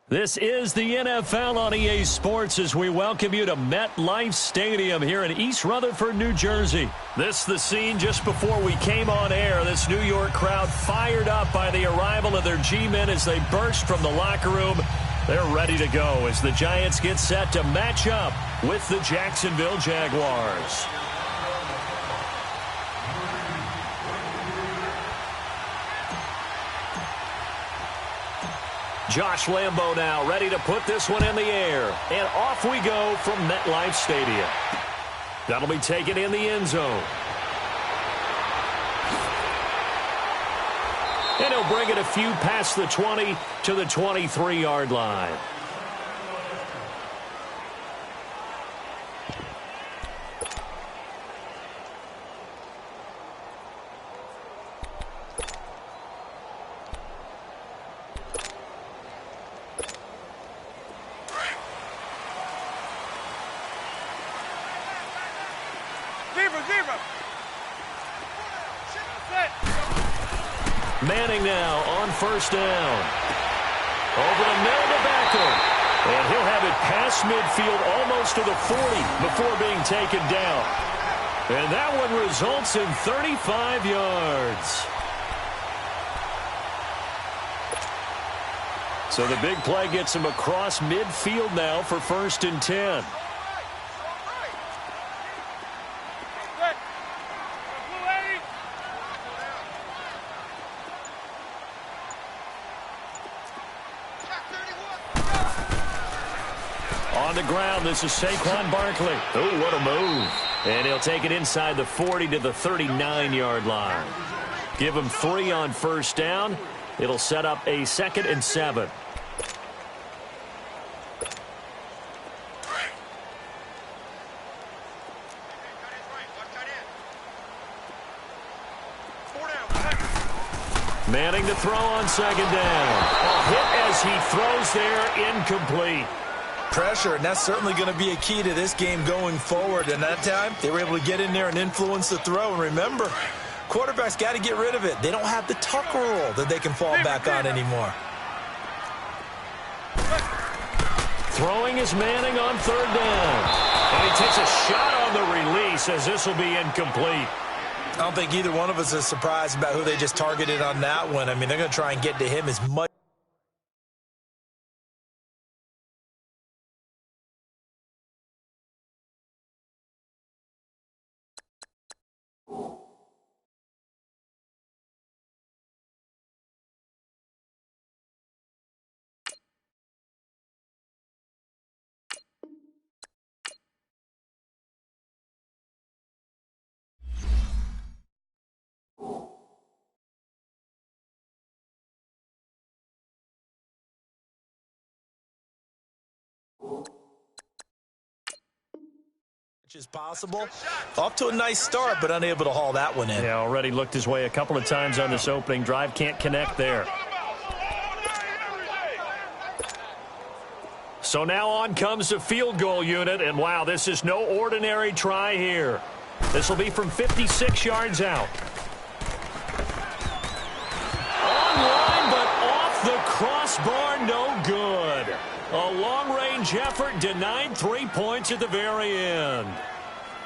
This is the NFL on EA Sports as we welcome you to MetLife Stadium here in East Rutherford, New Jersey. This the scene just before we came on air. This New York crowd fired up by the arrival of their G-men as they burst from the locker room. They're ready to go as the Giants get set to match up with the Jacksonville Jaguars. Josh Lambo now ready to put this one in the air. And off we go from MetLife Stadium. That'll be taken in the end zone. And he'll bring it a few past the 20 to the 23-yard line. Manning now on first down. Over the middle to Beckham. And he'll have it past midfield almost to the 40 before being taken down. And that one results in 35 yards. So the big play gets him across midfield now for 1st and 10. On the ground, this is Saquon Barkley. Oh, what a move. And he'll take it inside the 40 to the 39-yard line. Give him 3 on first down. It'll set up a 2nd and 7. Manning to throw on 2nd down. A hit as he throws there, incomplete. Pressure, and that's certainly going to be a key to this game going forward. And that time, they were able to get in there and influence the throw. And remember, quarterbacks got to get rid of it. They don't have the tuck rule that they can fall back on anymore. Throwing is Manning on 3rd down. And he takes a shot on the release as this will be incomplete. I don't think either one of us is surprised about who they just targeted on that one. I mean, they're going to try and get to him as much. Is possible. Off to a nice start, but unable to haul that one in. Yeah, already looked his way a couple of times on this opening drive. Can't connect there. So now on comes the field goal unit, and wow, this is no ordinary try here. This will be from 56 yards out. Online, but off the crossbar, no good. A long-range effort denied 3 points at the very end.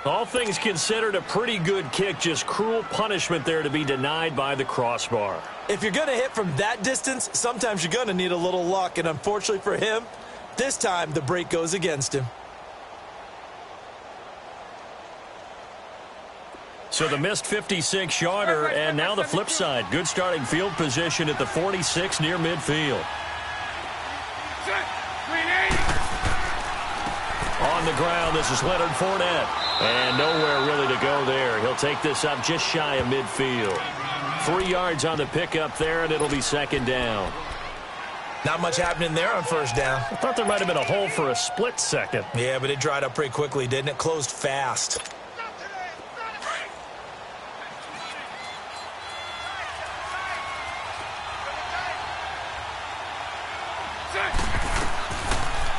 All things considered, a pretty good kick, just cruel punishment there to be denied by the crossbar. If you're going to hit from that distance, sometimes you're going to need a little luck, and unfortunately for him, this time the break goes against him. So the missed 56-yarder, and now the flip side. Good starting field position at the 46 near midfield. On the ground, this is Leonard Fournette. And nowhere really to go there. He'll take this up just shy of midfield. 3 yards on the pickup there, and it'll be 2nd down. Not much happening there on 1st down. I thought there might have been a hole for a split second. Yeah, but it dried up pretty quickly, didn't it? Closed fast.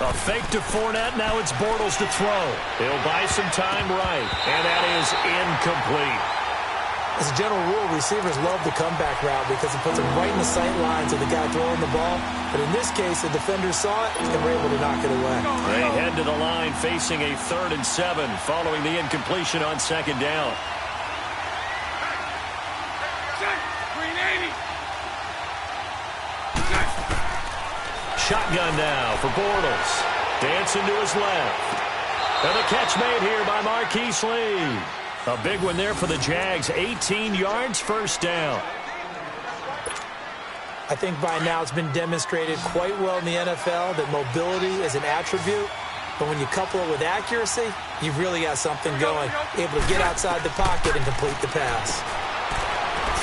A fake to Fournette. Now it's Bortles to throw. He'll buy some time right. And that is incomplete. As a general rule, receivers love the comeback route because it puts them right in the sight lines of the guy throwing the ball. But in this case, the defenders saw it and were able to knock it away. They head to the line facing a 3rd and 7 following the incompletion on 2nd down. Shotgun now for Bortles. Dancing to his left. And the catch made here by Marquise Lee. A big one there for the Jags. 18 yards, 1st down. I think by now it's been demonstrated quite well in the NFL that mobility is an attribute. But when you couple it with accuracy, you've really got something going. Able to get outside the pocket and complete the pass.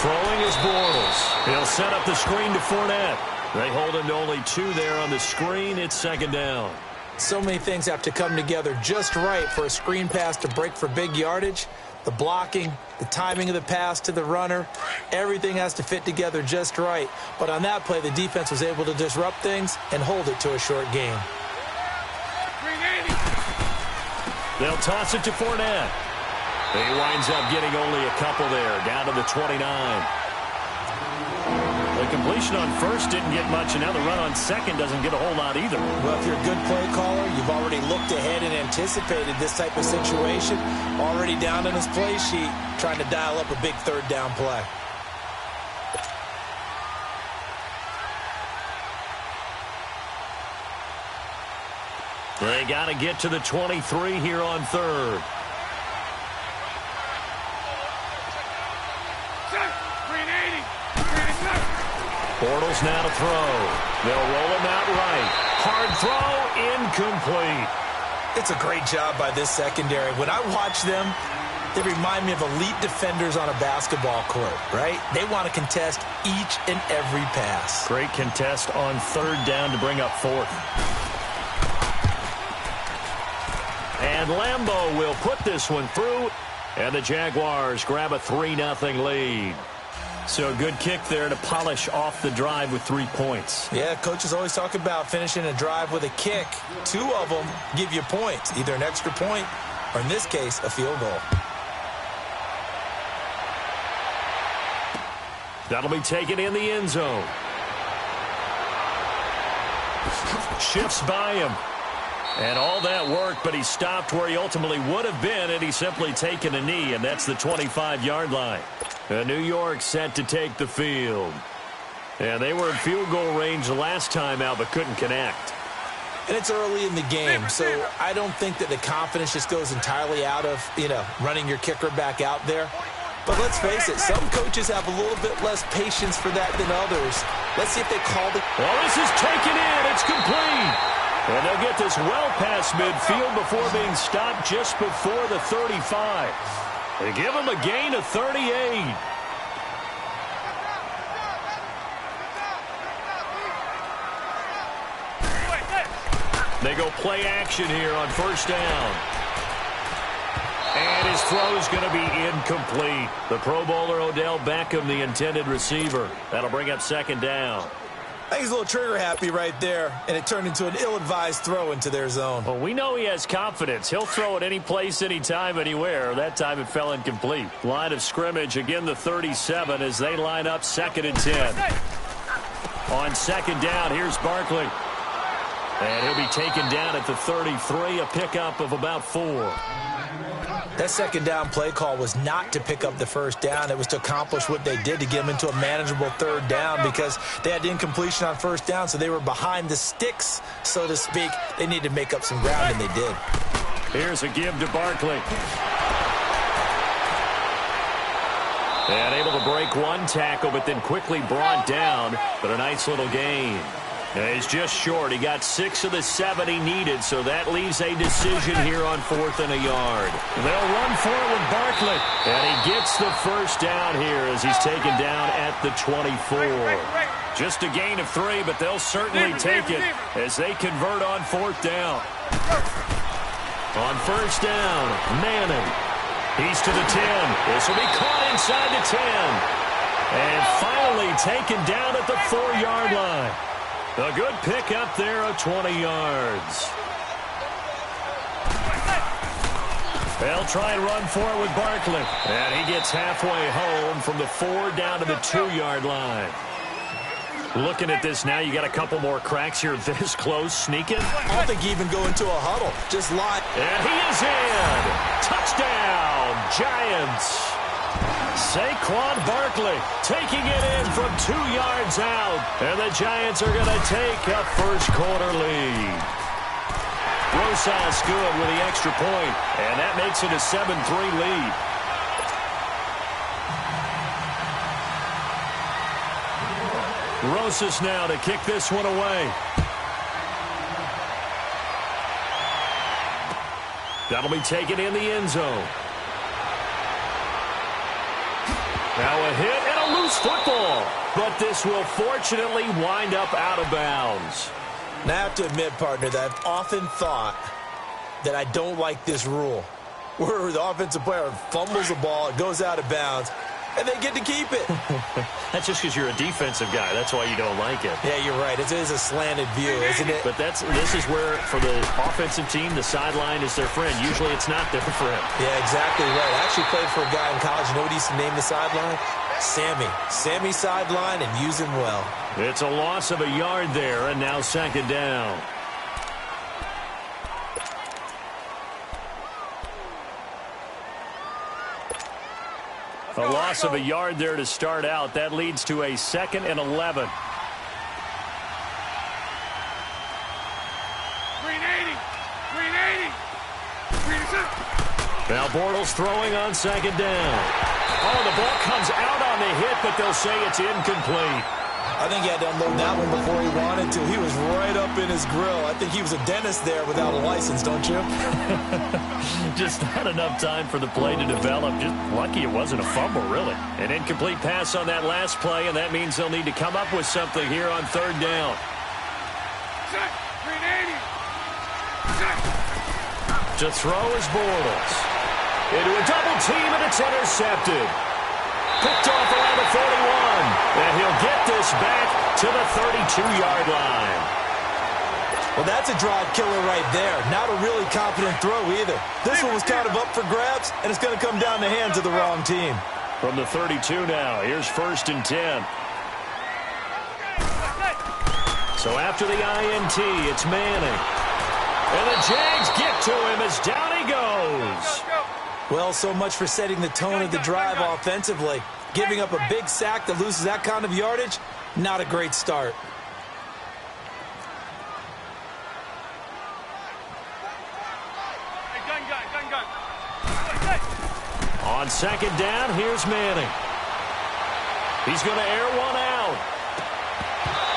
Throwing is Bortles. He'll set up the screen to Fournette. They hold him to only 2 there on the screen. It's 2nd down. So many things have to come together just right for a screen pass to break for big yardage. The blocking, the timing of the pass to the runner, everything has to fit together just right. But on that play, the defense was able to disrupt things and hold it to a short gain. They'll toss it to Fournette. He winds up getting only a couple there, down to the 29. The completion on 1st didn't get much, and now the run on 2nd doesn't get a whole lot either. Well, if you're a good play caller, you've already looked ahead and anticipated this type of situation. Already down in his play sheet, trying to dial up a big 3rd down play. They got to get to the 23 here on 3rd. Bortles now to throw. They'll roll him out right. Hard throw, incomplete. It's a great job by this secondary. When I watch them, they remind me of elite defenders on a basketball court, right? They want to contest each and every pass. Great contest on 3rd down to bring up 4th. And Lambeau will put this one through, and the Jaguars grab a 3-0 lead. So a good kick there to polish off the drive with 3 points. Yeah, coaches always talk about finishing a drive with a kick. 2 of them give you points, either an extra point or, in this case, a field goal. That'll be taken in the end zone. Shifts by him. And all that work, but he stopped where he ultimately would have been had he simply taken a knee, and that's the 25-yard line. New York set to take the field. And they were in field goal range the last time out, but couldn't connect. And it's early in the game, so I don't think that the confidence just goes entirely out of, running your kicker back out there. But let's face it, some coaches have a little bit less patience for that than others. Let's see if they call it. Well, this is taken in. It's complete. And they'll get this well past midfield before being stopped just before the 35. They give him a gain of 38. They go play action here on 1st down. And his throw is going to be incomplete. The Pro Bowler Odell Beckham, the intended receiver. That'll bring up 2nd down. I think he's a little trigger happy right there, and it turned into an ill-advised throw into their zone. Well, we know he has confidence. He'll throw it any place, anytime, anywhere. That time it fell incomplete. Line of scrimmage, again the 37 as they line up 2nd and 10. On 2nd down, here's Barkley. And he'll be taken down at the 33, a pickup of about 4. That 2nd down play call was not to pick up the 1st down. It was to accomplish what they did to get them into a manageable 3rd down because they had incompletion on 1st down, so they were behind the sticks, so to speak. They needed to make up some ground, and they did. Here's a give to Barkley. And able to break one tackle, but then quickly brought down, but a nice little gain. And he's just short. He got 6 of the 7 he needed, so that leaves a decision here on 4th and a yard. They'll run for it with Barkley. And he gets the 1st down here as he's taken down at the 24. Just a gain of 3, but they'll certainly take it as they convert on 4th down. On 1st down, Manning. He's to the 10. This will be caught inside the 10. And finally taken down at the 4-yard line. A good pickup there of 20 yards. They'll try and run for it with Barkley. And he gets halfway home from the 4 down to the 2-yard line. Looking at this now, you got a couple more cracks here this close. Sneaking. I don't think he even go into a huddle. Just lie. And he is in. Touchdown, Giants. Saquon Barkley taking it in from 2 yards out. And the Giants are going to take a first-quarter lead. Rosas good with the extra point, and that makes it a 7-3 lead. Rosas now to kick this one away. That'll be taken in the end zone. Now a hit and a loose football, but this will fortunately wind up out of bounds. Now, I have to admit, partner, that I've often thought that I don't like this rule, where the offensive player fumbles the ball, it goes out of bounds, and they get to keep it. That's just because you're a defensive guy. That's why you don't like it. Yeah, you're right. It is a slanted view, isn't it? But this is where, for the offensive team, the sideline is their friend. Usually it's not their friend. Yeah, exactly right. I actually played for a guy in college. You know what he used to name the sideline? Sammy. Sammy sideline, and use him well. It's a loss of a yard there, and now second down. A loss of a yard there to start out. That leads to a 2nd and 11. Now Bortles throwing on second down. Oh, the ball comes out on the hit, but they'll say it's incomplete. I think he had to unload that one before he wanted to. He was right up in his grill. I think he was a dentist there without a license, don't you? Just not enough time for the play to develop. Just lucky it wasn't a fumble, really. An incomplete pass on that last play, and that means they'll need to come up with something here on 3rd down. To throw is Bortles. Into a double team, and it's intercepted. Picked off around the 41. And he'll get this back to the 32-yard line. Well, that's a drive killer right there. Not a really confident throw either. This one was kind of up for grabs, and it's going to come down the hands of the wrong team. From the 32 now, here's 1st and 10. So after the INT, it's Manning. And the Jags get to him as down he goes. Well, so much for setting the tone of the drive offensively. Giving up a big sack that loses that kind of yardage, not a great start. On 2nd down, here's Manning. He's going to air one out.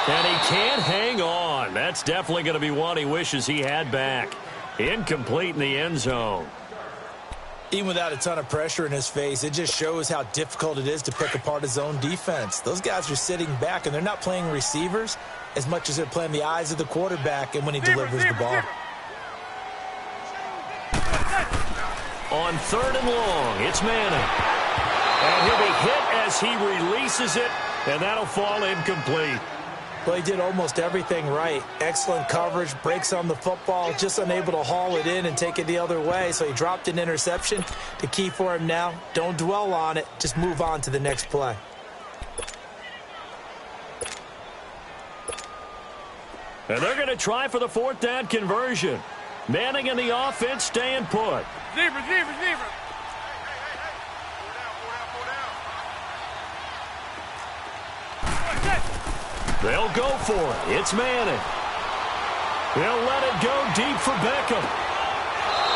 And he can't hang on. That's definitely going to be one he wishes he had back. Incomplete in the end zone. Even without a ton of pressure in his face, it just shows how difficult it is to pick apart his own defense. Those guys are sitting back, and they're not playing receivers as much as they're playing the eyes of the quarterback and when he delivers the ball. On 3rd and long, it's Manning. And he'll be hit as he releases it, and that'll fall incomplete. Well, he did almost everything right. Excellent coverage, breaks on the football, just unable to haul it in and take it the other way. So he dropped an interception. The key for him now, don't dwell on it. Just move on to the next play. And they're going to try for the 4th down conversion. Manning and the offense staying put. Zebra. They'll go for it. It's Manning. They'll let it go deep for Beckham.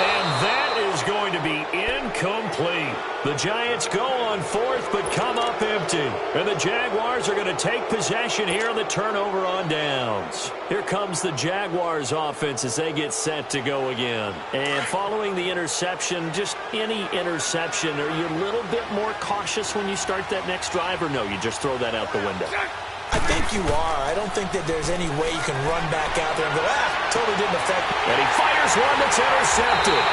And that is going to be incomplete. The Giants go on 4th but come up empty. And the Jaguars are going to take possession here on the turnover on downs. Here comes the Jaguars offense as they get set to go again. And following the interception, just any interception, are you a little bit more cautious when you start that next drive, or no, you just throw that out the window? I think you are. I don't think that there's any way you can run back out there and go, totally didn't affect me. And he fires one that's intercepted.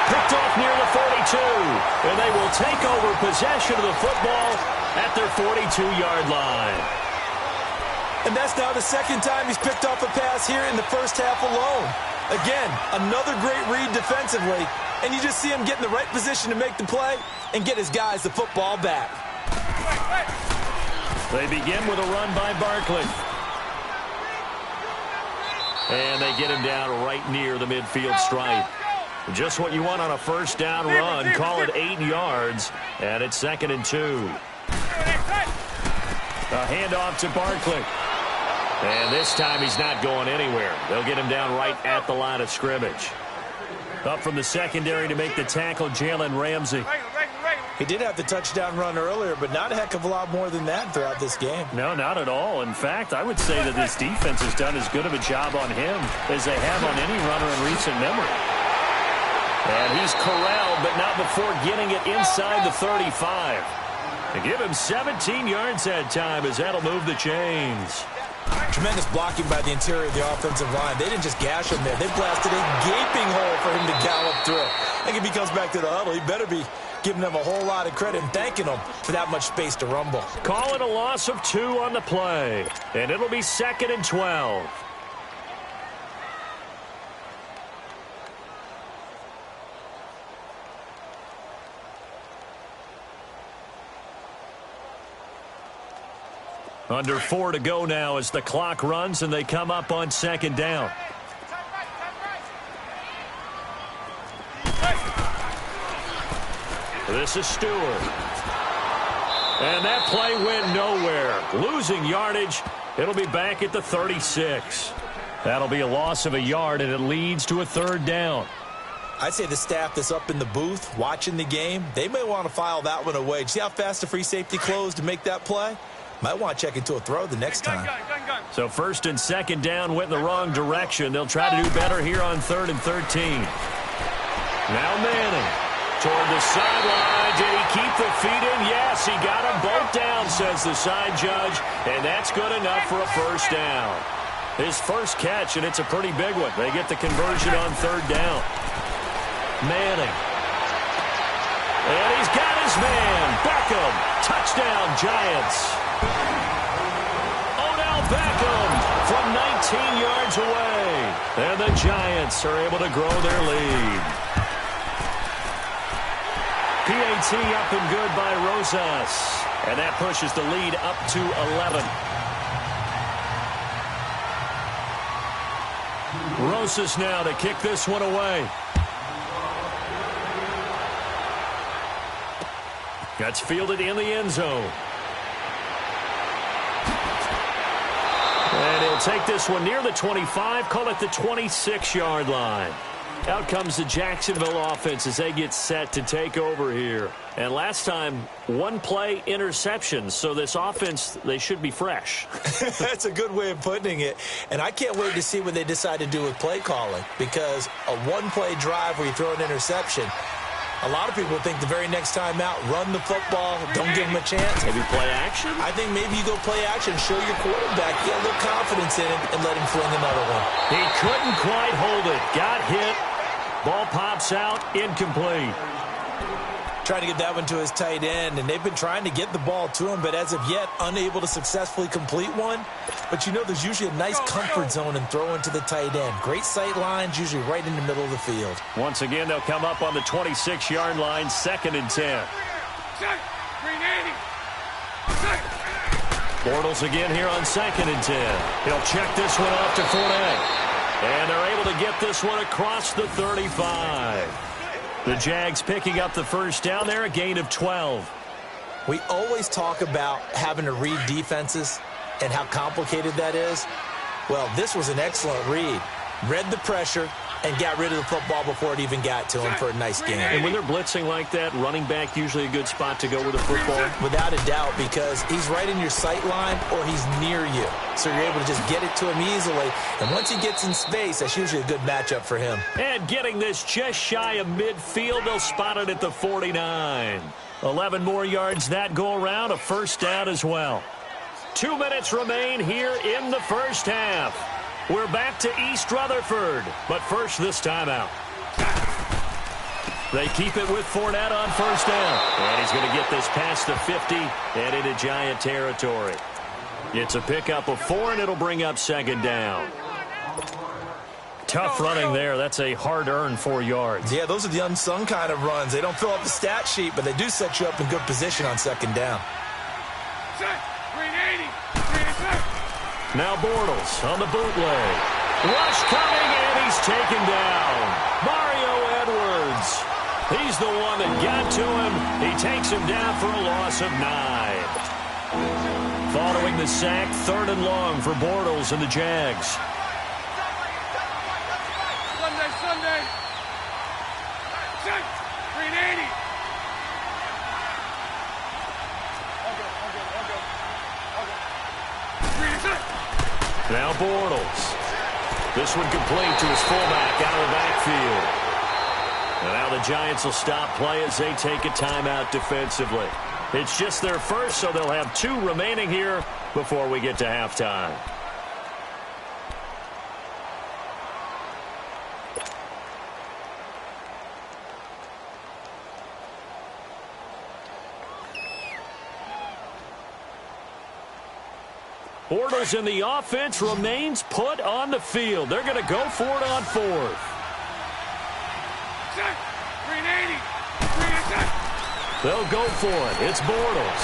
Picked off near the 42. And they will take over possession of the football at their 42-yard line. And that's now the 2nd time he's picked off a pass here in the first half alone. Again, another great read defensively, And you just see him get in the right position to make the play and get his guys the football back. They begin with a run by Barkley. And they get him down right near the midfield stripe. Just what you want on a first down run. Call it 8 yards, and it's 2nd and 2. A handoff to Barkley. And this time he's not going anywhere. They'll get him down right at the line of scrimmage. Up from the secondary to make the tackle, Jalen Ramsey. He did have the touchdown run earlier, but not a heck of a lot more than that throughout this game. No, not at all. In fact, I would say that this defense has done as good of a job on him as they have on any runner in recent memory. And he's corralled, but not before getting it inside the 35. To give him 17 yards that time, as that'll move the chains. Tremendous blocking by the interior of the offensive line. They didn't just gash him there. They blasted a gaping hole for him to gallop through. I think if he comes back to the huddle, he better be giving them a whole lot of credit and thanking them for that much space to rumble. Call it a loss of 2 on the play, and it'll be 2nd and 12. Under 4 to go now as the clock runs and they come up on 2nd down. This is Stewart. And that play went nowhere. Losing yardage. It'll be back at the 36. That'll be a loss of a yard, and it leads to a 3rd down. I'd say the staff that's up in the booth watching the game, they may want to file that one away. See how fast the free safety closed to make that play? Might want to check into a throw the next time. So 1st and 2nd down went in the wrong direction. They'll try to do better here on 3rd and 13. Now Manning toward the sideline. Did he keep the feet in? Yes, he got them both down, says the side judge. And that's good enough for a 1st down. His first catch, and it's a pretty big one. They get the conversion on 3rd down. Manning. And he's got his man. Beckham. Touchdown, Giants. Odell Beckham from 19 yards away. And the Giants are able to grow their lead. PAT up and good by Rosas. And that pushes the lead up to 11. Rosas now to kick this one away. That's fielded in the end zone. And he'll take this one near the 25, call it the 26-yard line. Out comes the Jacksonville offense as they get set to take over here. And last time, 1 play interception. So this offense, they should be fresh. That's a good way of putting it. And I can't wait to see what they decide to do with play calling. Because a 1-play drive where you throw an interception, a lot of people think the very next time out, run the football, don't give him a chance. Maybe play action? I think maybe you go play action, show your quarterback, get a little confidence in him, and let him fling another one. He couldn't quite hold it. Got hit. Ball pops out, incomplete. Trying to get that one to his tight end, and they've been trying to get the ball to him, but as of yet, unable to successfully complete one. But you know, there's usually a nice comfort zone in throwing to the tight end. Great sight lines, usually right in the middle of the field. Once again, they'll come up on the 26-yard line, 2nd and 10. Bortles again here on 2nd and 10. He'll check this one off to Fournette. And they're able to get this one across the 35. The Jags picking up the 1st down there, a gain of 12. We always talk about having to read defenses and how complicated that is. Well, this was an excellent read. Read the pressure and got rid of the football before it even got to him for a nice game. And when they're blitzing like that, running back usually a good spot to go with the football? Without a doubt, because he's right in your sight line or he's near you. So you're able to just get it to him easily. And once he gets in space, that's usually a good matchup for him. And getting this just shy of midfield, they'll spot it at the 49. 11 more yards that go around, a 1st down as well. 2 minutes remain here in the 1st half. We're back to East Rutherford, but first this timeout. They keep it with Fournette on 1st down. And he's going to get this past the 50 and into Giant territory. It's a pickup of 4, and it'll bring up 2nd down. tough running there. That's a hard-earned 4 yards. Yeah, those are the unsung kind of runs. They don't fill up the stat sheet, but they do set you up in good position on second down. Now Bortles on the bootleg. Rush coming, and he's taken down. Mario Edwards. He's the one that got to him. He takes him down for a loss of 9. Following the sack, 3rd and long for Bortles and the Jags. Sunday. Check. 380. Now Bortles. This one complete to his fullback out of the backfield. And now the Giants will stop play as they take a timeout defensively. It's just their first, so they'll have 2 remaining here before we get to halftime. Bortles in the offense remains put on the field. They're going to go for it on 4th. 380. They'll go for it. It's Bortles.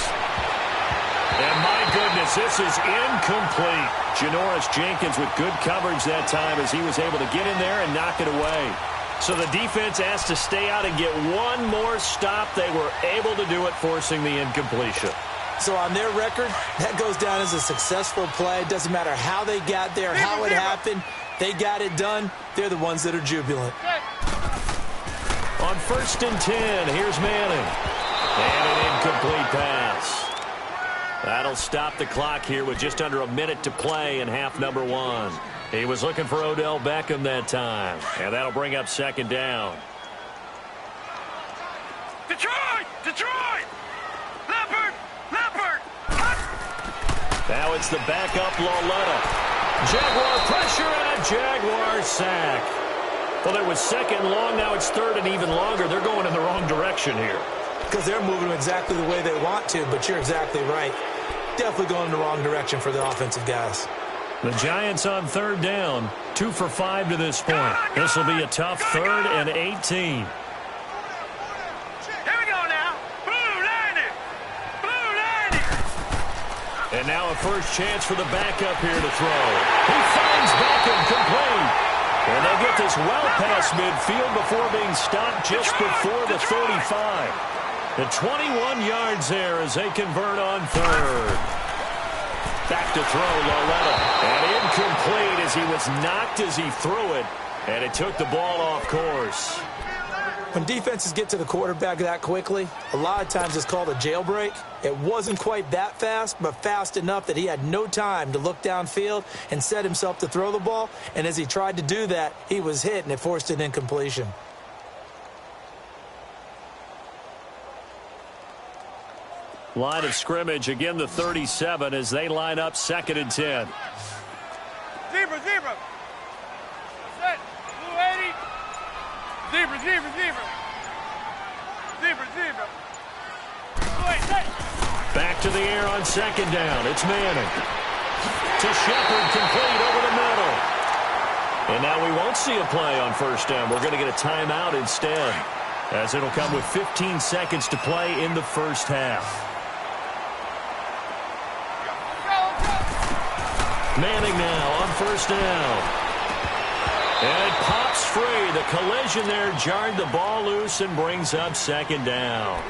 And my goodness, this is incomplete. Janoris Jenkins with good coverage that time as he was able to get in there and knock it away. So the defense has to stay out and get one more stop. They were able to do it, forcing the incompletion. So on their record, that goes down as a successful play. It doesn't matter how they got there, how it happened. They got it done. They're the ones that are jubilant. On 1st and 10, here's Manning. And an incomplete pass. That'll stop the clock here with just under a minute to play in half number 1. He was looking for Odell Beckham that time. And that'll bring up 2nd down. Detroit! Leopard! Now it's the backup Lauletta. Jaguar pressure and a Jaguar sack. Well, it was 2nd long. Now it's 3rd and even longer. They're going in the wrong direction here. Because they're moving exactly the way they want to, but you're exactly right. Definitely going in the wrong direction for the offensive guys. The Giants on 3rd down, 2 for 5 to this point. This will be a tough 3rd and 18. And now a first chance for the backup here to throw. He finds Beckham complete. And they get this well past midfield before being stopped just before the 35. The 21 yards there as they convert on 3rd. Back to throw, Lauletta. And incomplete as he was knocked as he threw it. And it took the ball off course. When defenses get to the quarterback that quickly, a lot of times it's called a jailbreak. It wasn't quite that fast, but fast enough that he had no time to look downfield and set himself to throw the ball. And as he tried to do that, he was hit, and it forced an incompletion. Line of scrimmage, again the 37 as they line up 2nd and 10. Zebra. Set. Blue 80. Zebra. Back to the air on 2nd down. It's Manning. To Shepard, complete over the middle. And now we won't see a play on 1st down. We're going to get a timeout instead, as it'll come with 15 seconds to play in the 1st half. Manning now on 1st down. And it pops free. The collision there jarred the ball loose and brings up 2nd down.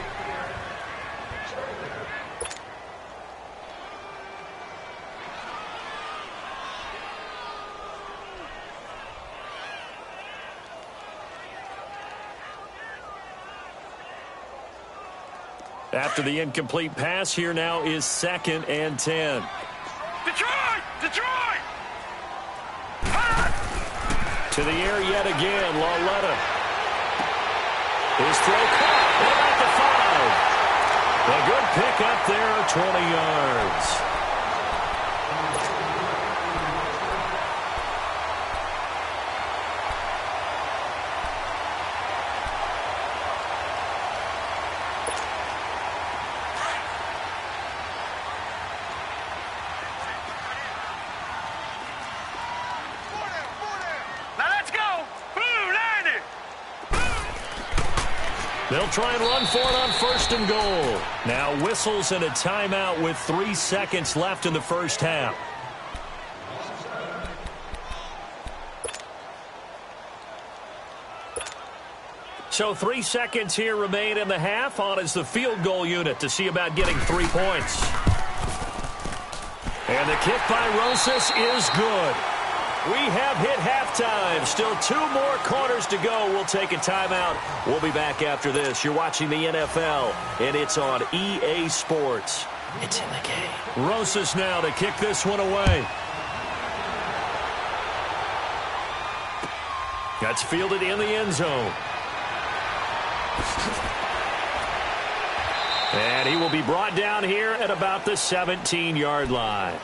After the incomplete pass, here now is 2nd and 10. Detroit! To the air yet again, Lauletta. His throw caught at the 5. A good pick up there, 20 yards. Now let's go! They'll try and run for it on 1st and goal. Now whistles and a timeout with 3 seconds left in the first half. So 3 seconds here remain in the half. On is the field goal unit to see about getting 3 points. And the kick by Rosas is good. We have hit halftime. Still 2 more quarters to go. We'll take a timeout. We'll be back after this. You're watching the NFL, and it's on EA Sports. It's in the game. Rosas now to kick this one away. That's fielded in the end zone. And he will be brought down here at about the 17-yard line.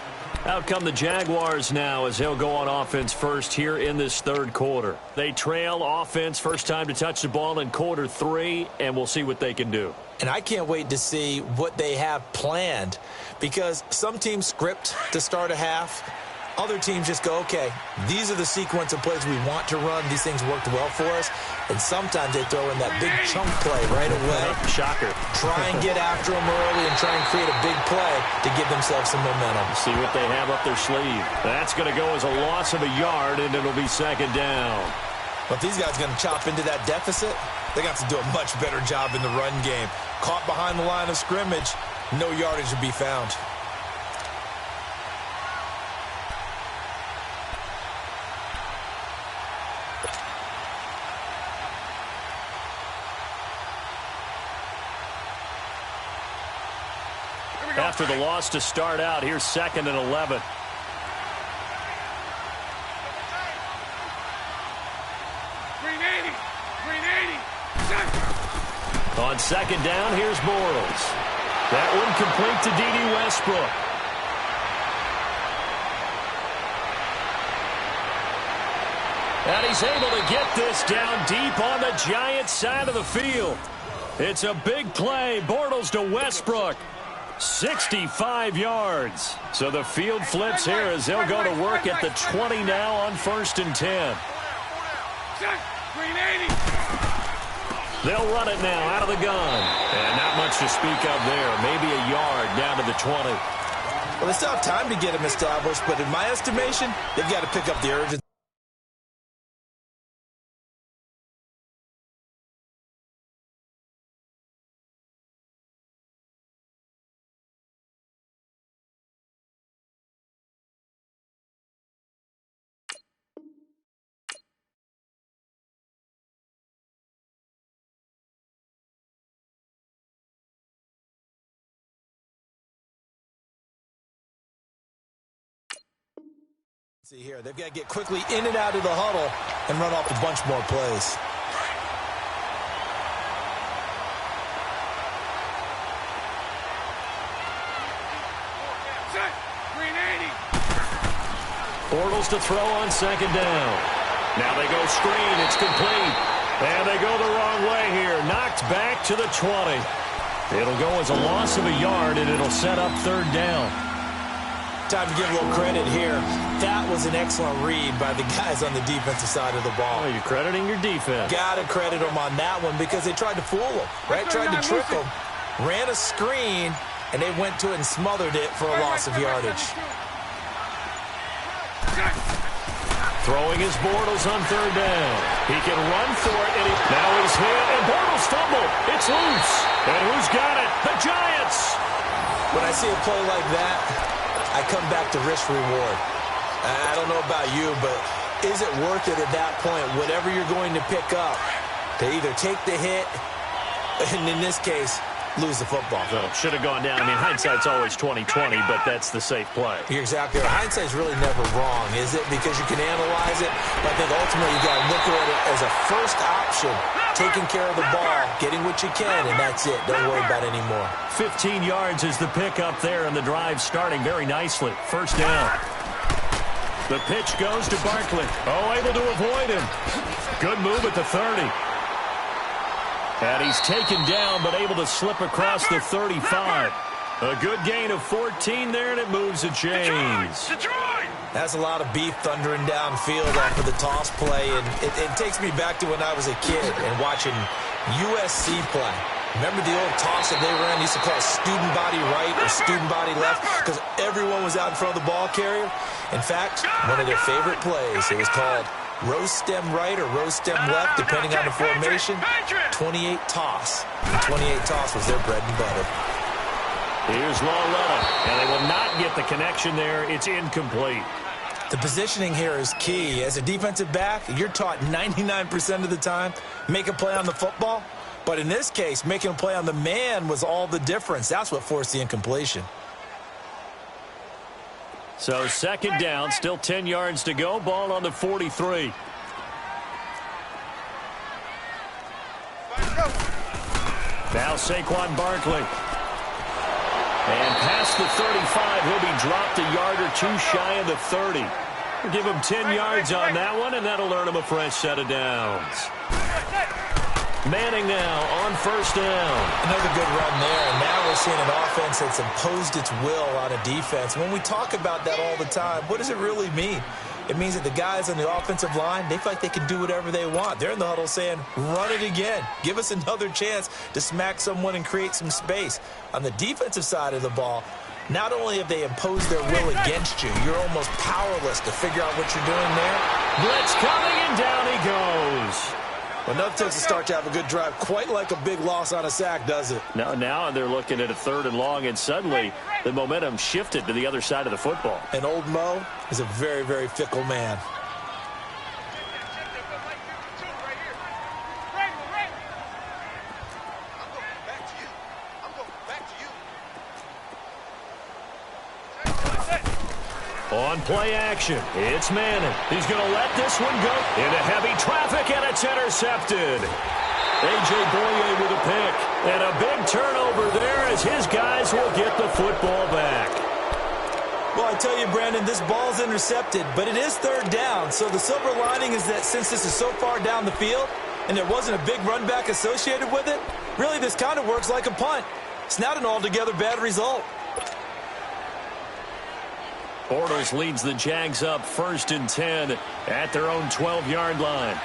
Out come the Jaguars now as they'll go on offense first here in this 3rd quarter. They trail offense first time to touch the ball in quarter 3, and we'll see what they can do. And I can't wait to see what they have planned, because some teams script to start a half. Other teams just go, okay, these are the sequence of plays we want to run. These things worked well for us. And sometimes they throw in that big chunk play right away. Shocker. Try and get after them early and try and create a big play to give themselves some momentum. See what they have up their sleeve. That's going to go as a loss of a yard, and it'll be 2nd down. But if these guys are going to chop into that deficit, they got to do a much better job in the run game. Caught behind the line of scrimmage, no yardage to be found. After the loss to start out, here's 2nd and 11. On 2nd down, here's Bortles. That one complete to D.D. Westbrook. And he's able to get this down deep on the Giants' side of the field. It's a big play. Bortles to Westbrook. 65 yards. So the field flips here as they'll go to work at the 20 now on 1st and 10. They'll run it now out of the gun. And not much to speak of there. Maybe a yard down to the 20. Well, they still have time to get him established, but in my estimation, they've got to pick up the urgency. See here, they've got to get quickly in and out of the huddle and run off a bunch more plays. Bortles to throw on 2nd down. Now they go screen. It's complete. And they go the wrong way here. Knocked back to the 20. It'll go as a loss of a yard, and it'll set up 3rd down. Time to give a little credit here. That was an excellent read by the guys on the defensive side of the ball. Oh, you're crediting your defense. Got to credit them on that one because they tried to fool them, right? Tried to trick them. Ran a screen, and they went to it and smothered it for a loss of yardage. Throwing his Bortles on 3rd down. He can run for it, and now he's hit, and Bortles fumbled. It's loose. And who's got it? The Giants. When I see a play like that, I come back to risk reward. I don't know about you, but is it worth it at that point, whatever you're going to pick up, to either take the hit, and in this case, lose the football? So should have gone down. I mean, hindsight's always 20/20, but that's the safe play. You're exactly right. Hindsight's really never wrong, is it? Because you can analyze it, but I think ultimately you got to look at it as a first option, taking care of the ball, getting what you can, and that's it. Don't worry about it anymore. 15 yards is the pickup there, and the drive starting very nicely. 1st down. The pitch goes to Barkley. Oh, able to avoid him. Good move at the 30. And he's taken down, but able to slip across the 35. A good gain of 14 there, and it moves the chains. That's a lot of beef thundering downfield off of the toss play, and it takes me back to when I was a kid and watching USC play. Remember the old toss that they ran? They used to call it student body right or student body left because everyone was out in front of the ball carrier. In fact, one of their favorite plays, it was called rose stem right or rose stem left, depending on the formation. 28 toss. The 28 toss was their bread and butter. Here's Lauletta, and they will not get the connection there. It's incomplete. The positioning here is key. As a defensive back, you're taught 99% of the time, make a play on the football. But in this case, making a play on the man was all the difference. That's what forced the incompletion. So second down, still 10 yards to go. Ball on the 43. Now Saquon Barkley. And past the 35, he'll be dropped a yard or two shy of the 30. We'll give him 10 yards on that one, and that'll earn him a fresh set of downs. Manning now on first down. Another good run there, and now we're seeing an offense that's imposed its will on a defense. When we talk about that all the time, what does it really mean? It means that the guys on the offensive line, they feel like they can do whatever they want. They're in the huddle saying, run it again. Give us another chance to smack someone and create some space. On the defensive side of the ball, not only have they imposed their will against you, you're almost powerless to figure out what you're doing there. Blitz coming, and down he goes. Enough takes to start to have a good drive. Quite like a big loss on a sack, does it? Now they're looking at a 3rd and long, and suddenly the momentum shifted to the other side of the football. And old Mo is a very, very fickle man. On play action, it's Manning. He's going to let this one go into heavy traffic, and it's intercepted. A.J. Boye with a pick. And a big turnover there as his guys will get the football back. Well, I tell you, Brandon, this ball's intercepted, but it is 3rd down. So the silver lining is that since this is so far down the field and there wasn't a big run back associated with it, really this kind of works like a punt. It's not an altogether bad result. Bortles leads the Jags up 1st and 10 at their own 12-yard line.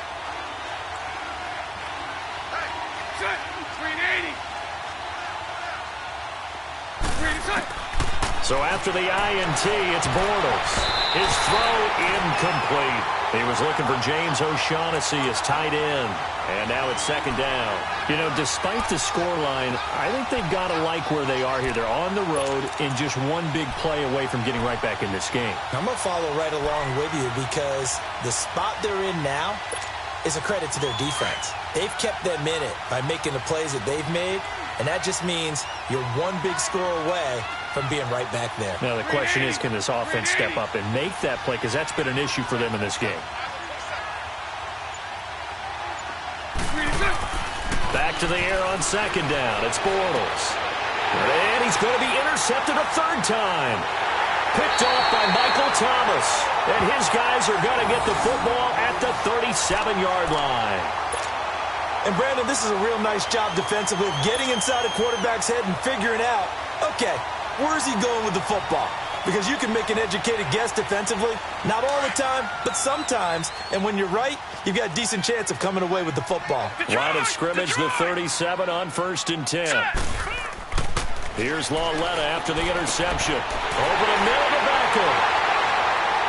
So after the INT, it's Bortles. His throw incomplete. He was looking for James O'Shaughnessy as tight end. And now it's 2nd down. You know, despite the scoreline, I think they've got to like where they are here. They're on the road and just one big play away from getting right back in this game. I'm going to follow right along with you because the spot they're in now is a credit to their defense. They've kept them in it by making the plays that they've made, and that just means you're one big score away from being right back there. Now the question is, can this offense step up and make that play? Because that's been an issue for them in this game. Back to the air on 2nd down. It's Bortles. And he's going to be intercepted a 3rd time. Picked off by Michael Thomas. And his guys are going to get the football at the 37-yard line. And, Brandon, this is a real nice job defensively of getting inside a quarterback's head and figuring out, okay, where's he going with the football? Because you can make an educated guess defensively. Not all the time, but sometimes. And when you're right, you've got a decent chance of coming away with the football. Line of scrimmage, the 37 on 1st and 10. Here's Lauletta after the interception. Over the middle to Beckham.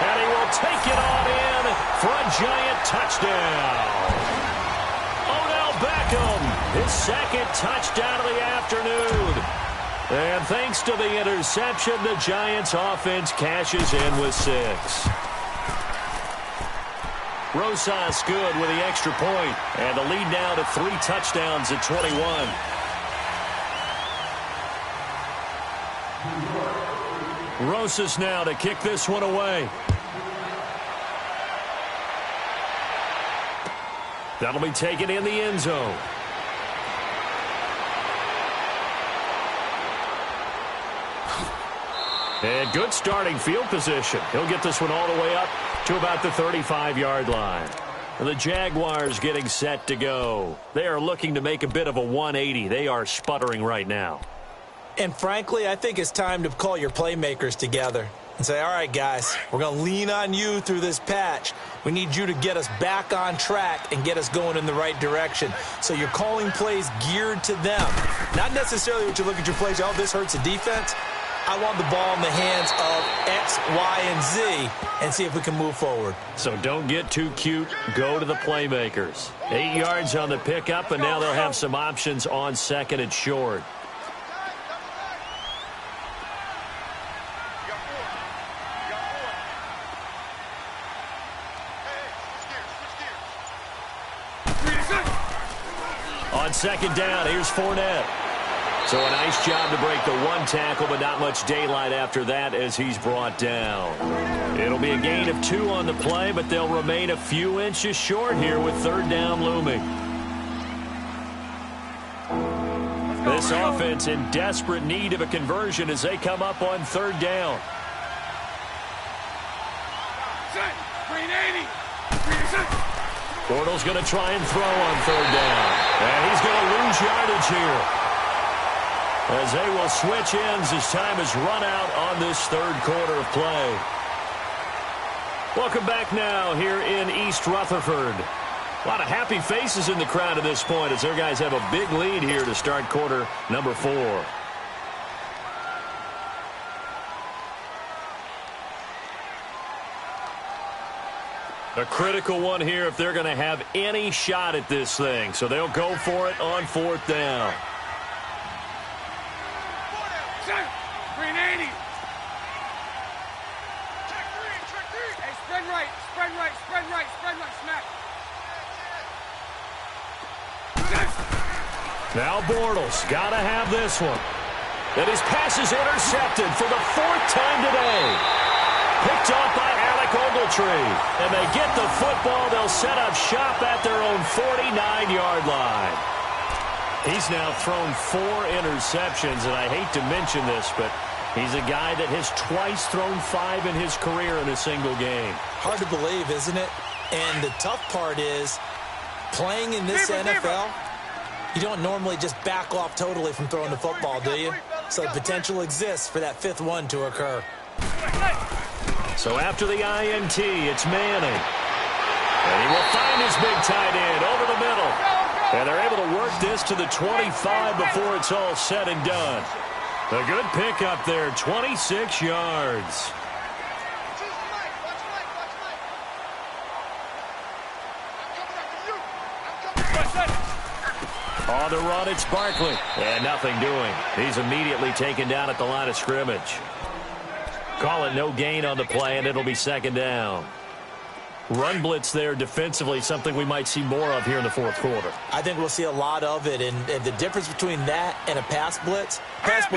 And he will take it on in for a giant touchdown. Odell Beckham, his 2nd touchdown of the afternoon. And thanks to the interception, the Giants offense cashes in with 6. Rosas good with the extra point, and the lead now to 3 touchdowns at 21. Rosas now to kick this one away. That'll be taken in the end zone. And good starting field position. He'll get this one all the way up to about the 35-yard line. And the Jaguars getting set to go. They are looking to make a bit of a 180. They are sputtering right now. And frankly, I think it's time to call your playmakers together. and say, all right, guys, we're going to lean on you through this patch. We need you to get us back on track and get us going in the right direction. So you're calling plays geared to them. Not necessarily what you look at your plays, oh, this hurts the defense. I want the ball in the hands of X, Y, and Z and see if we can move forward. So don't get too cute. Go to the playmakers. 8 yards on the pickup, and now they'll have some options on second and short. On second down, here's Fournette. So a nice job to break the one tackle, but not much daylight after that as he's brought down. It'll be a gain of 2 on the play, but they'll remain a few inches short here with third down looming. This offense in desperate need of a conversion as they come up on third down. Green 80. Green 6. Bortles going to try and throw on third down. And he's going to lose yardage here, as they will switch ends as time has run out on this third quarter of play. Welcome back now here in East Rutherford. A lot of happy faces in the crowd at this point as their guys have a big lead here to start quarter number 4. A critical one here if they're going to have any shot at this thing. So they'll go for it on fourth down. Green 80. Check 3. Hey, spread right, smack. Now Bortles got to have this one. And his pass is intercepted for the 4th time today. Picked off by Alec Ogletree. And they get the football. They'll set up shop at their own 49-yard line. He's now thrown 4 interceptions, and I hate to mention this, but he's a guy that has twice thrown 5 in his career in a single game. Hard to believe, isn't it? And the tough part is, playing in this NFL, you don't normally just back off totally from throwing the football, do you? So the potential exists for that 5th one to occur. So after the INT, it's Manning. And he will find his big tight end over the middle. And they're able to work this to the 25 before it's all said and done. A good pickup there, 26 yards. On the run, it's Barkley. And nothing doing. He's immediately taken down at the line of scrimmage. Call it no gain on the play, and it'll be second down. Run blitz there defensively, something we might see more of here in the fourth quarter. I think we'll see a lot of it, and the difference between that and a pass blitz,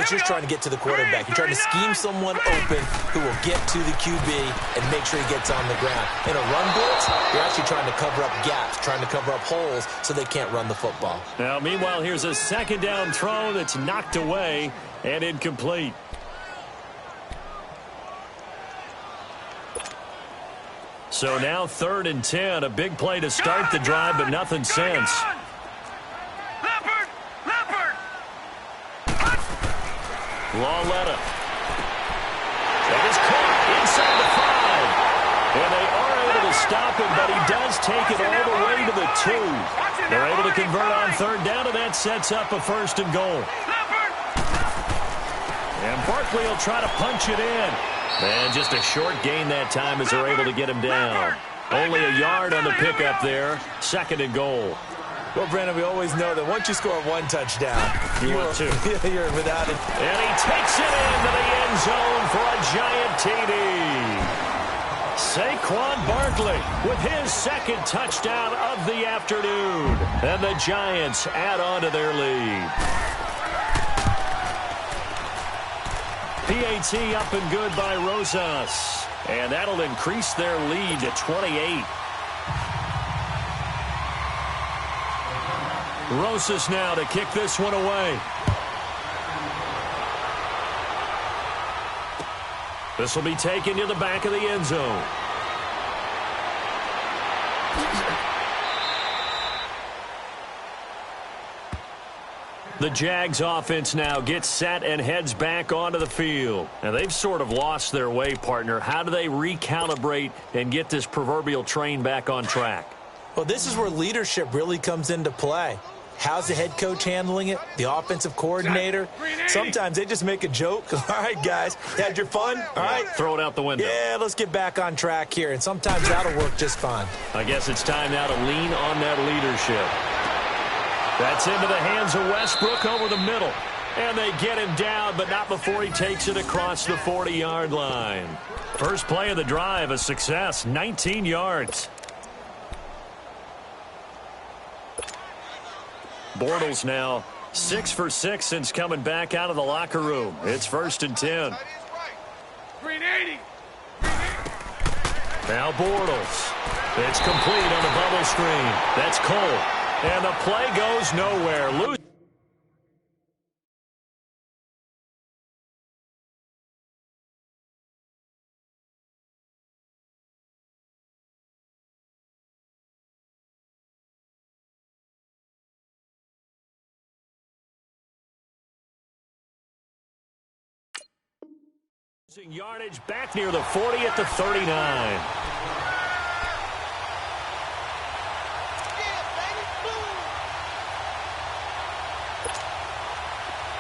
you're trying to get to the quarterback. You're trying to scheme someone open who will get to the QB and make sure he gets on the ground. In a run blitz, you're actually trying to cover up gaps, trying to cover up holes so they can't run the football. Now, meanwhile, here's a second down throw that's knocked away and incomplete. So now 3rd and 10, a big play to start the drive, but nothing since. Leopard! Lawletta. That is caught inside the 5. And they are able to stop him, but he does take it all the way to the 2. They're able to convert on third down, and that sets up a 1st and goal. And Barkley will try to punch it in. And just a short gain that time as they're able to get him down. Only a yard on the pickup there. 2nd and goal. Well, Brandon, we always know that once you score 1 touchdown, you want 2. You're without it. And he takes it into the end zone for a giant TD. Saquon Barkley with his 2nd touchdown of the afternoon. And the Giants add on to their lead. PAT up and good by Rosas. And that'll increase their lead to 28. Rosas now to kick this one away. This will be taken to the back of the end zone. The Jags offense now gets set and heads back onto the field. And they've sort of lost their way, partner. How do they recalibrate and get this proverbial train back on track? Well, this is where leadership really comes into play. How's the head coach handling it? The offensive coordinator? Sometimes they just make a joke. All right, guys, you had your fun? All right. Throw it out the window. Yeah, let's get back on track here. And sometimes that'll work just fine. I guess it's time now to lean on that leadership. That's into the hands of Westbrook over the middle. And they get him down, but not before he takes it across the 40-yard line. First play of the drive, a success, 19 yards. Bortles now 6 for 6 since coming back out of the locker room. It's 1st and 10. Green 80. Now Bortles. It's complete on the bubble screen. That's Cole. And the play goes nowhere. Losing yardage back near the 40 at the 39.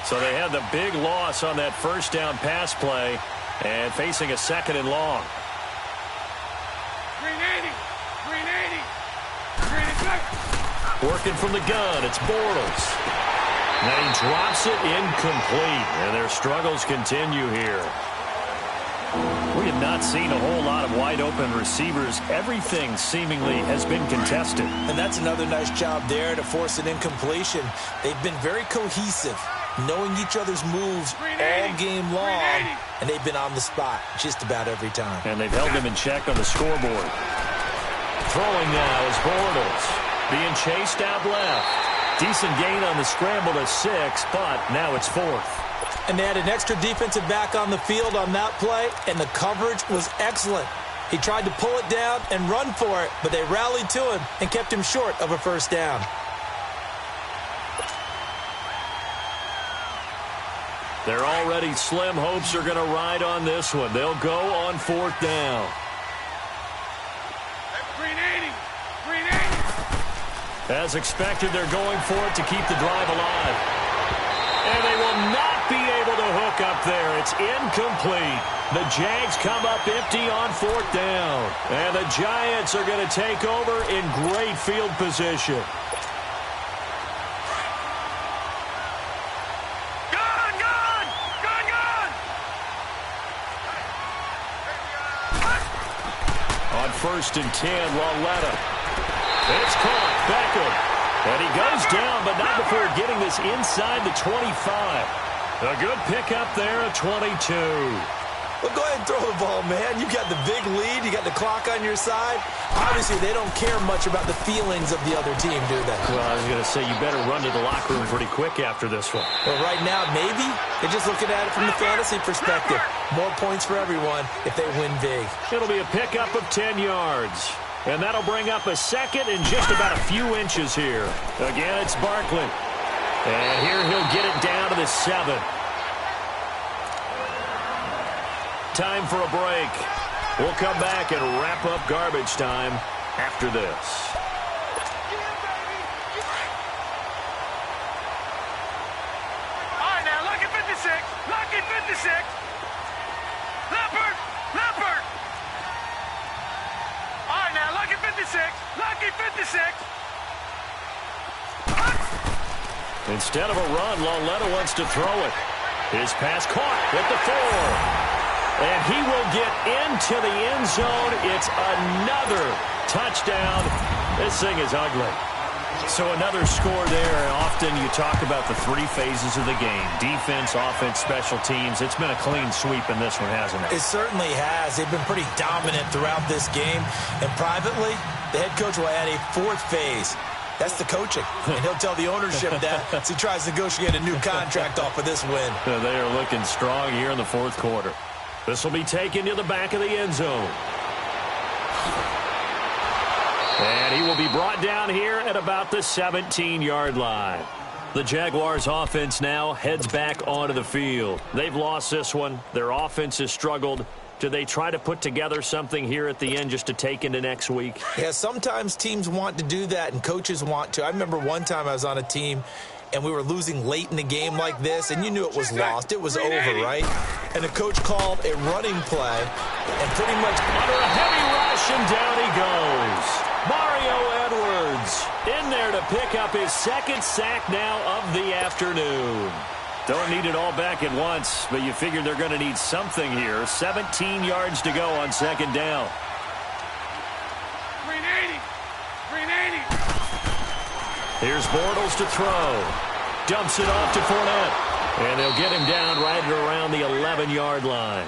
So they had the big loss on that first down pass play and facing a 2nd and long. Green 80. Green 80. Green 80. Working from the gun, it's Bortles. And he drops it incomplete, and their struggles continue here. We have not seen a whole lot of wide-open receivers. Everything seemingly has been contested. And that's another nice job there to force an incompletion. They've been very cohesive, knowing each other's moves all game long, and they've been on the spot just about every time. And they've held them in check on the scoreboard. Throwing now is Bortles. Being chased out left. Decent gain on the scramble to 6, but now it's 4th. And they had an extra defensive back on the field on that play, and the coverage was excellent. He tried to pull it down and run for it, but they rallied to him and kept him short of a first down. Their already slim hopes are going to ride on this one. They'll go on 4th down. Green 80. Green 80. As expected, they're going for it to keep the drive alive. And they will not be able to hook up there. It's incomplete. The Jags come up empty on 4th down. And the Giants are going to take over in great field position. On 1st and 10, Lauletta. It's caught. Beckham. And he goes down, but not before getting this inside the 25. A good pickup there at 22. Well, go ahead and throw the ball, man. You got the big lead. You got the clock on your side. Obviously, they don't care much about the feelings of the other team, do they? Well, I was going to say, you better run to the locker room pretty quick after this one. Well, right now, maybe. They're just looking at it from the fantasy perspective. More points for everyone if they win big. It'll be a pickup of 10 yards. And that'll bring up a 2nd and just about a few inches here. Again, it's Barkley. And here he'll get it down to the 7. Time for a break. We'll come back and wrap up garbage time after this. All right, now, lucky 56. Lucky 56. Leopard. Leopard. All right, now, lucky 56. Lucky 56. Instead of a run, Lauletta wants to throw it. His pass caught at the 4. And he will get into the end zone. It's another touchdown. This thing is ugly. So another score there. Often you talk about the 3 phases of the game. Defense, offense, special teams. It's been a clean sweep in this one, hasn't it? It certainly has. They've been pretty dominant throughout this game. And privately, the head coach will add a 4th phase. That's the coaching. And he'll tell the ownership that as he tries to negotiate a new contract off of this win. They are looking strong here in the 4th quarter. This will be taken to the back of the end zone. And he will be brought down here at about the 17-yard line. The Jaguars offense now heads back onto the field. They've lost this one. Their offense has struggled. Do they try to put together something here at the end just to take into next week? Yeah, sometimes teams want to do that and coaches want to. I remember one time I was on a team and we were losing late in the game like this, and you knew it was lost. It was over, right? And the coach called a running play and pretty much under a heavy rush, and down he goes. Mario Edwards in there to pick up his second sack now of the afternoon. Don't need it all back at once, but you figure they're going to need something here. 17 yards to go on second down. 380. Here's Bortles to throw. Dumps it off to Fournette. And they'll get him down right at around the 11-yard line.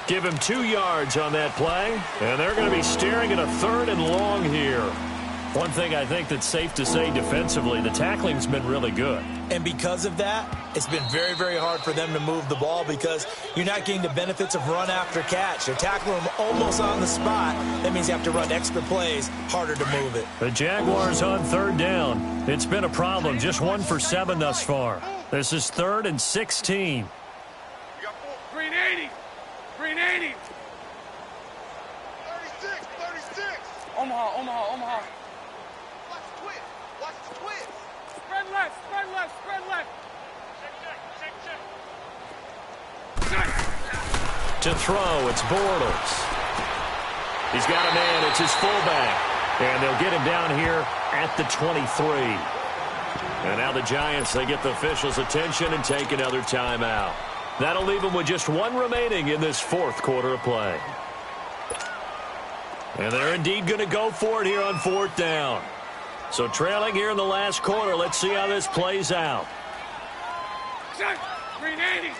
Give him 2 yards on that play, and they're going to be staring at a 3rd and long here. One thing I think that's safe to say defensively, the tackling's been really good. And because of that, it's been very, very hard for them to move the ball because you're not getting the benefits of run after catch. They're tackling them almost on the spot. That means you have to run extra plays, harder to move it. The Jaguars on 3rd down. It's been a problem, just 1 for 7 thus far. This is 3rd and 16. 380. 36. Omaha. Watch the twist. Spread left. Check. To throw, it's Bortles. He's got a man, it's his fullback. And they'll get him down here at the 23. And now the Giants, they get the officials' attention and take another timeout. That'll leave them with just 1 remaining in this 4th quarter of play. And they're indeed going to go for it here on 4th down. So trailing here in the last quarter, let's see how this plays out. 380.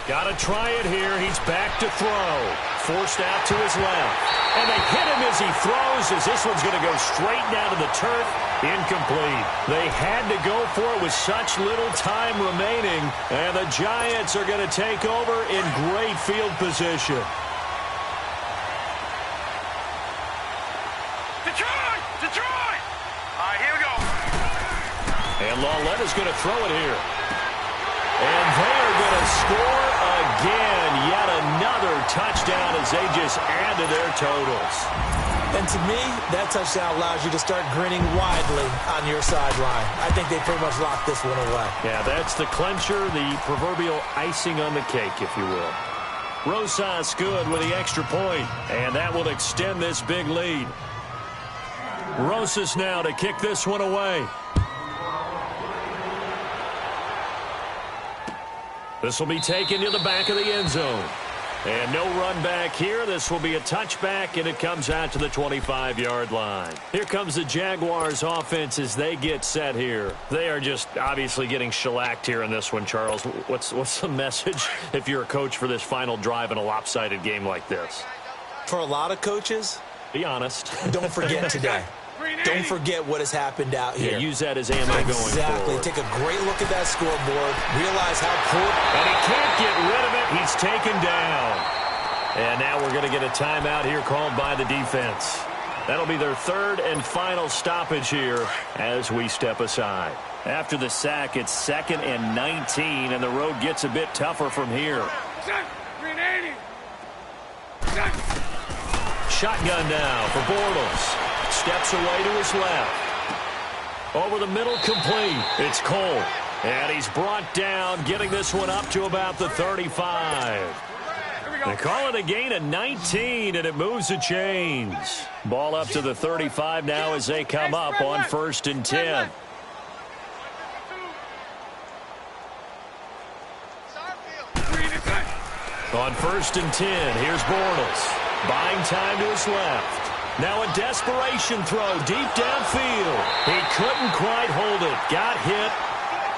Got to try it here. He's back to throw. Forced out to his left. And they hit him as he throws, as this one's going to go straight down to the turf. Incomplete. They had to go for it with such little time remaining. And the Giants are going to take over in great field position. Detroit! All right, here we go. And Lauletta's going to throw it here. And they are going to score again. Yet another touchdown as they just add to their totals. And to me, that touchdown allows you to start grinning widely on your sideline. I think they pretty much locked this one away. Yeah, that's the clincher, the proverbial icing on the cake, if you will. Rosas good with the extra point, and that will extend this big lead. Rosas now to kick this one away. This will be taken to the back of the end zone. And no run back here. This will be a touchback, and it comes out to the 25-yard line. Here comes the Jaguars offense as they get set here. They are just obviously getting shellacked here in this one, Charles. What's the message if you're a coach for this final drive in a lopsided game like this? For a lot of coaches, be honest. Don't forget today. Don't forget what has happened out here. Yeah, use that as ammo going forward. Exactly. Take a great look at that scoreboard. Realize how poor. And he can't get rid of it. He's taken down. And now we're going to get a timeout here called by the defense. That'll be their 3rd and final stoppage here as we step aside. After the sack, it's 2nd and 19, and the road gets a bit tougher from here. 380. Shotgun now for Bortles. Steps away to his left. Over the middle, complete. It's Cole. And he's brought down, getting this one up to about the 35. They call it a gain of 19, and it moves the chains. Ball up to the 35 now as they come up on 1st and 10. On 1st and 10, here's Bortles. Buying time to his left. Now a desperation throw deep downfield. He couldn't quite hold it. Got hit.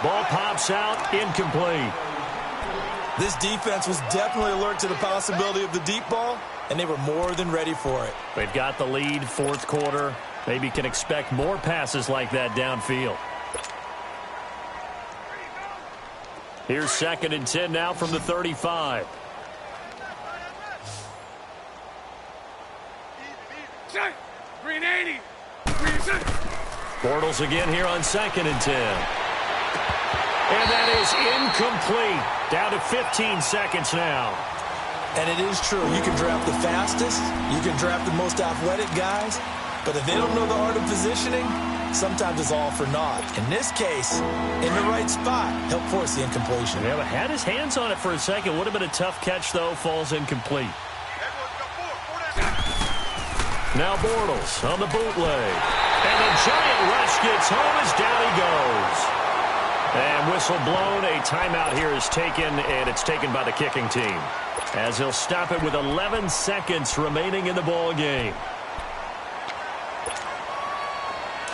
Ball pops out. Incomplete. This defense was definitely alert to the possibility of the deep ball, and they were more than ready for it. They've got the lead, 4th quarter. Maybe can expect more passes like that downfield. Here's 2nd and 10 now from the 35. Check. Green 80. Green 6. Bortles again here on 2nd and 10. And that is incomplete. Down to 15 seconds now. And it is true. You can draft the fastest. You can draft the most athletic guys. But if they don't know the art of positioning, sometimes it's all for naught. In this case, in the right spot, help force the incompletion. Yeah, but had his hands on it for a second. Would have been a tough catch, though. Falls incomplete. Now Bortles on the bootleg. And the giant rush gets home as down he goes. And whistle blown. A timeout here is taken, and it's taken by the kicking team, as he'll stop it with 11 seconds remaining in the ball game.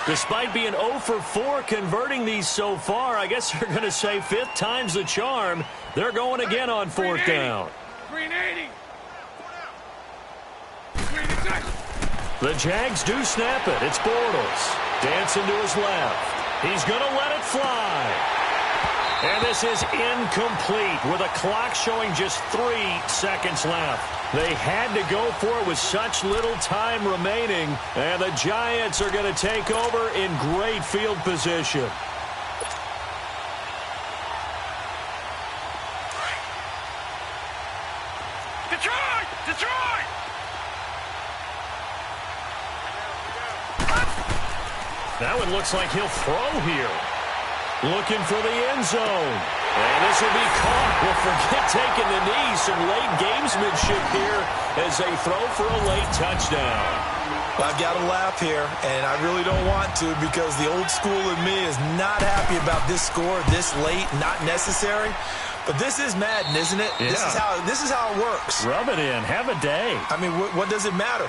Despite being 0 for 4 converting these so far, I guess they're going to say 5th time's the charm. They're going again on 4th down. Green 80. Green 6. The Jags do snap it. It's Bortles. Dancing to his left. He's going to let it fly. And this is incomplete with a clock showing just 3 seconds left. They had to go for it with such little time remaining, and the Giants are going to take over in great field position. Detroit! Detroit! That one looks like he'll throw here. Looking for the end zone. And this will be caught. Well, forget taking the knee. Some late gamesmanship here as they throw for a late touchdown. I've got to laugh here, and I really don't want to because the old school in me is not happy about this score this late, not necessary. But this is Madden, isn't it? Yeah. This is how it works. Rub it in. Have a day. I mean, what does it matter?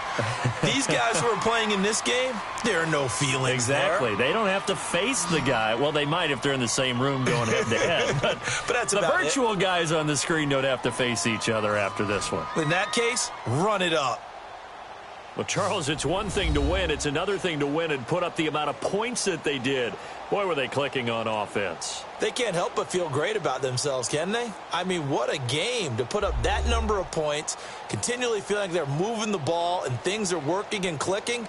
These guys who are playing in this game, there are no feelings Exactly. there. They don't have to face the guy. Well, they might if they're in the same room going head-to-head. But that's the about virtual it. guys on the screen don't have to face each other after this one. In that case, run it up. Well, Charles, it's one thing to win. It's another thing to win and put up the amount of points that they did. Boy, were they clicking on offense. They can't help but feel great about themselves, can they? I mean, what a game to put up that number of points, continually feeling like they're moving the ball and things are working and clicking.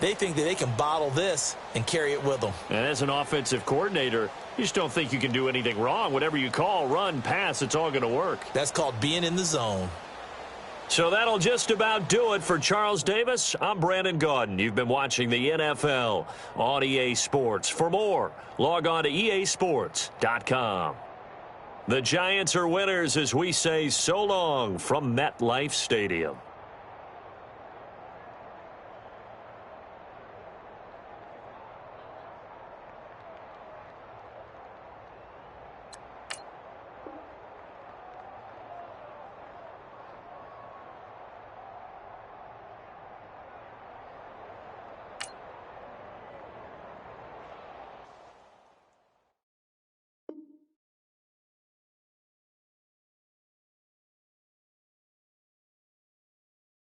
They think that they can bottle this and carry it with them. And as an offensive coordinator, you just don't think you can do anything wrong. Whatever you call, run, pass, it's all going to work. That's called being in the zone. So that'll just about do it for Charles Davis. I'm Brandon Gaudin. You've been watching the NFL on EA Sports. For more, log on to easports.com. The Giants are winners as we say so long from MetLife Stadium.